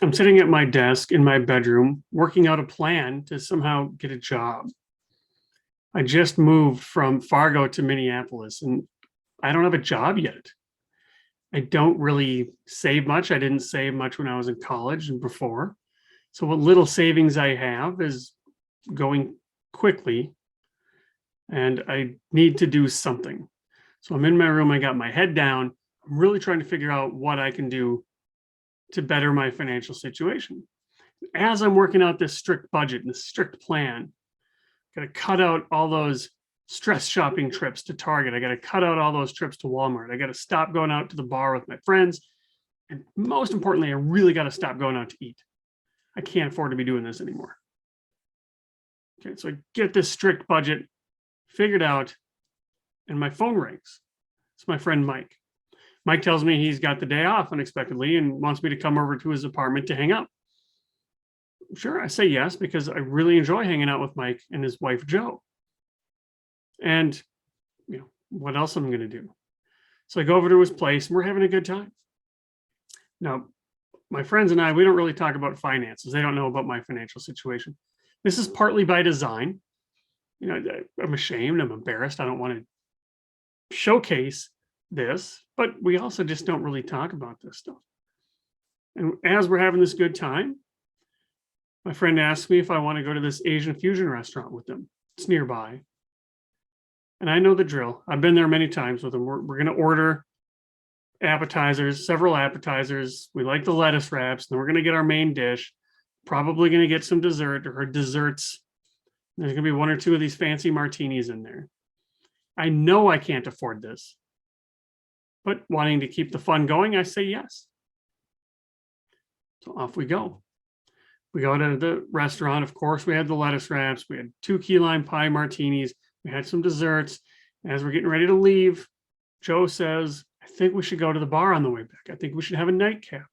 I'm sitting at my desk in my bedroom, working out a plan to somehow get a job. I just moved from Fargo to Minneapolis and I don't have a job yet. I don't really save much. I didn't save much when I was in college and before. So, what little savings I have is going quickly and I need to do something. So, I'm in my room. I got my head down. I'm really trying to figure out what I can do to better my financial situation. As I'm working out this strict budget and this strict plan, got to cut out all those stress shopping trips to Target. I got to cut out all those trips to Walmart. I got to stop going out to the bar with my friends. And most importantly, I really got to stop going out to eat. I can't afford to be doing this anymore. Okay, so I get this strict budget figured out, and my phone rings. It's my friend Mike. Mike tells me he's got the day off unexpectedly and wants me to come over to his apartment to hang out. Sure, I say yes because I really enjoy hanging out with Mike and his wife Joe. And what else am I going to do? So I go over to his place and we're having a good time. Now, my friends and I, we don't really talk about finances. They don't know about my financial situation. This is partly by design. I'm ashamed, I'm embarrassed. I don't want to showcase this, but we also just don't really talk about this stuff. And as we're having this good time, my friend asks me if I want to go to this Asian fusion restaurant with them. It's nearby. And I know the drill. I've been there many times with them. We're going to order appetizers, several appetizers. We like the lettuce wraps. Then we're going to get our main dish. Probably going to get some dessert or desserts. There's going to be one or two of these fancy martinis in there. I know I can't afford this. But wanting to keep the fun going, I say yes. So off we go. We go to the restaurant. Of course, we had the lettuce wraps. We had 2 key lime pie martinis. We had some desserts. As we're getting ready to leave, Joe says, I think we should go to the bar on the way back. I think we should have a nightcap.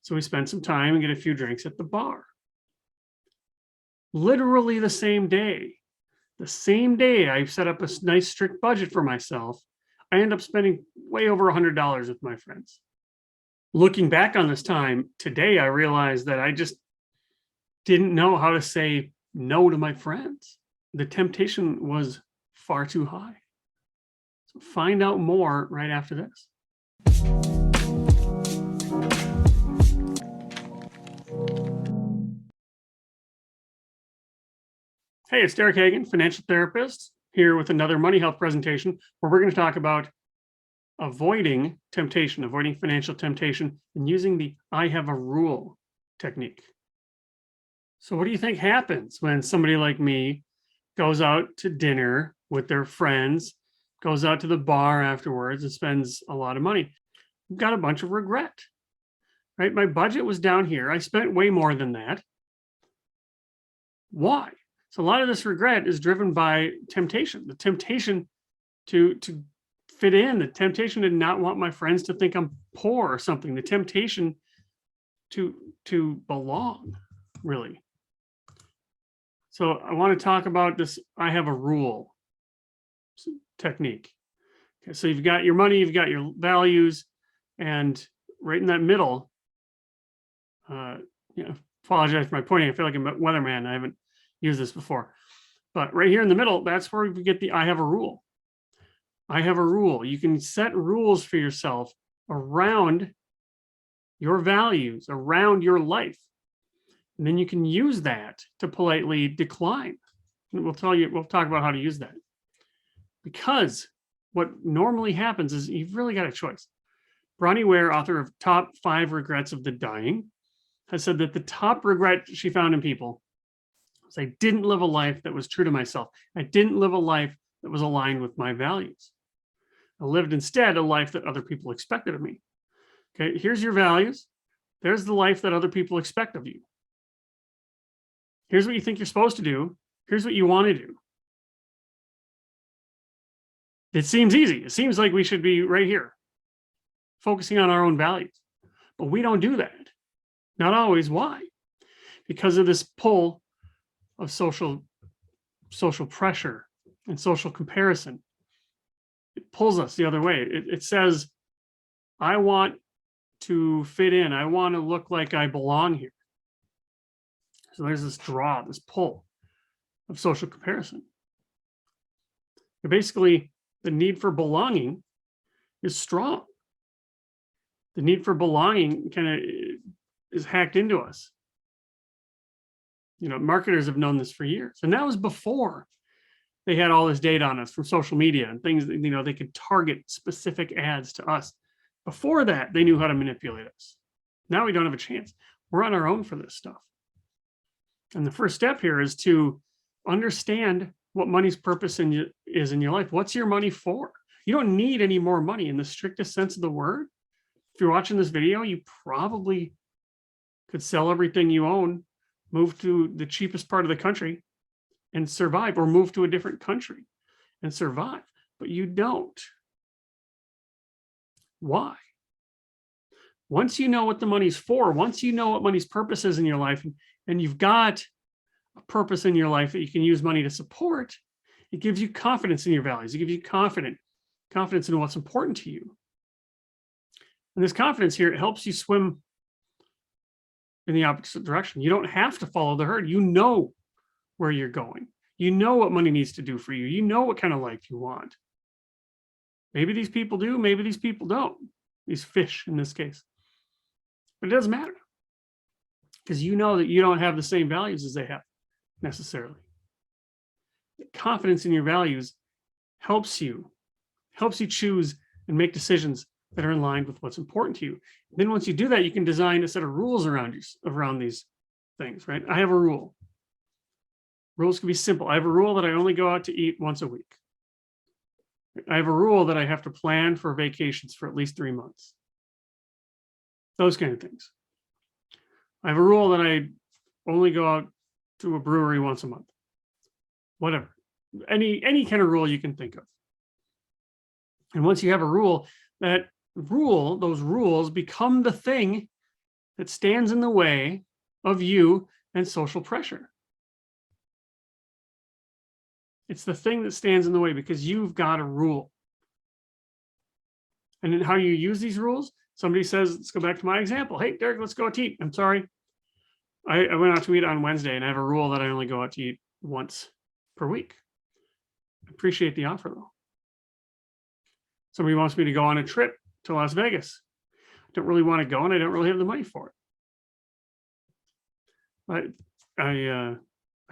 So we spend some time and get a few drinks at the bar. Literally the same day I set up a nice strict budget for myself, I end up spending way over $100 with my friends. Looking back on this time today, I realized that I just didn't know how to say no to my friends. The temptation was far too high. So find out more right after this. Hey, it's Derek Hagan, financial therapist, here with another Money Health presentation where we're going to talk about avoiding temptation, avoiding financial temptation, and using the I have a rule technique. So what do you think happens when somebody like me goes out to dinner with their friends, goes out to the bar afterwards and spends a lot of money? I've got a bunch of regret, right? My budget was down here. I spent way more than that. Why? So a lot of this regret is driven by temptation, the temptation to fit in, the temptation to not want my friends to think I'm poor or something, the temptation to belong, really. So I want to talk about this I have a rule technique. Okay, so you've got your money, you've got your values, and right in that middle, apologize for my pointing. I feel like I'm a weatherman. I haven't used this before. But right here in the middle, that's where we get the I have a rule. I have a rule. You can set rules for yourself around your values, around your life. And then you can use that to politely decline. And we'll talk about how to use that. Because what normally happens is you've really got a choice. Bronnie Ware, author of Top 5 Regrets of the Dying, has said that the top regret she found in people was I didn't live a life that was true to myself. I didn't live a life that was aligned with my values. I lived instead a life that other people expected of me. Okay, here's your values. There's the life that other people expect of you. Here's what you think you're supposed to do. Here's what you want to do. It seems easy. It seems like we should be right here, focusing on our own values. But we don't do that. Not always. Why? Because of this pull of social pressure and social comparison. It pulls us the other way. It says, I want to fit in. I want to look like I belong here. So there's this draw, this pull of social comparison. And basically, the need for belonging is strong. The need for belonging kind of is hacked into us. Marketers have known this for years. And that was before they had all this data on us from social media and things that, they could target specific ads to us. Before that, they knew how to manipulate us. Now we don't have a chance. We're on our own for this stuff. And the first step here is to understand what money's purpose is in your life. What's your money for? You don't need any more money in the strictest sense of the word. If you're watching this video, you probably could sell everything you own, move to the cheapest part of the country and survive, or move to a different country and survive, but you don't. Why? Once you know what the money's for, once you know what money's purpose is in your life, and you've got a purpose in your life that you can use money to support, it gives you confidence in your values. It gives you confidence in what's important to you. And this confidence here, it helps you swim in the opposite direction. You don't have to follow the herd. You know where you're going. You know what money needs to do for you. You know what kind of life you want. Maybe these people do, maybe these people don't. These fish in this case. But it doesn't matter, because you know that you don't have the same values as they have necessarily. Confidence in your values helps you choose and make decisions that are in line with what's important to you. And then once you do that, you can design a set of rules around these things, right? I have a rule. Rules can be simple. I have a rule that I only go out to eat once a week. I have a rule that I have to plan for vacations for at least 3 months. Those kind of things. I have a rule that I only go out to a brewery once a month. Whatever. Any kind of rule you can think of. And once you have a rule, those rules become the thing that stands in the way of you and social pressure. It's the thing that stands in the way because you've got a rule. And then how you use these rules, somebody says, let's go back to my example. Hey, Derek, let's go out to eat. I'm sorry. I went out to eat on Wednesday, and I have a rule that I only go out to eat once per week. I appreciate the offer, though. Somebody wants me to go on a trip to Las Vegas. I don't really want to go, and I don't really have the money for it. But I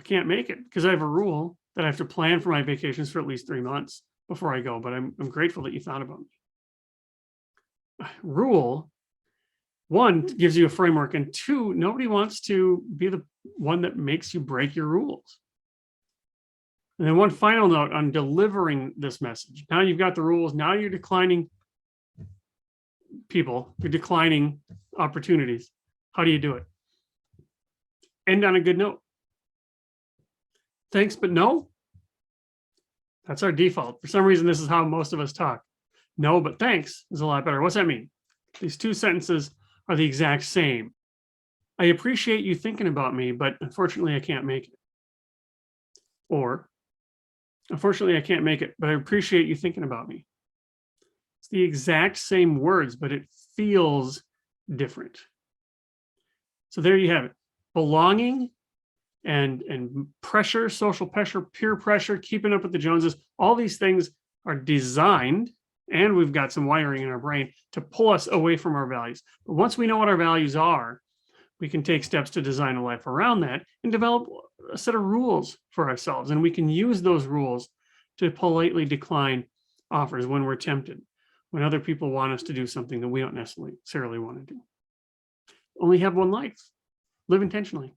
can't make it because I have a rule that I have to plan for my vacations for at least 3 months before I go. But I'm grateful that you thought about me. Rule one gives you a framework, and two, nobody wants to be the one that makes you break your rules. And then one final note on delivering this message. Now you've got the rules. Now you're declining people. You're declining opportunities. How do you do it? End on a good note. Thanks, but no. That's our default. For some reason, this is how most of us talk. No, but thanks is a lot better. What's that mean? These two sentences are the exact same. I appreciate you thinking about me, but unfortunately, I can't make it. Or, unfortunately, I can't make it, but I appreciate you thinking about me. It's the exact same words, but it feels different. So there you have it. Belonging and pressure, social pressure, peer pressure, keeping up with the Joneses, all these things are designed, and we've got some wiring in our brain to pull us away from our values. But once we know what our values are, we can take steps to design a life around that and develop a set of rules for ourselves. And we can use those rules to politely decline offers when we're tempted, when other people want us to do something that we don't necessarily want to do. Only have one life. Live intentionally.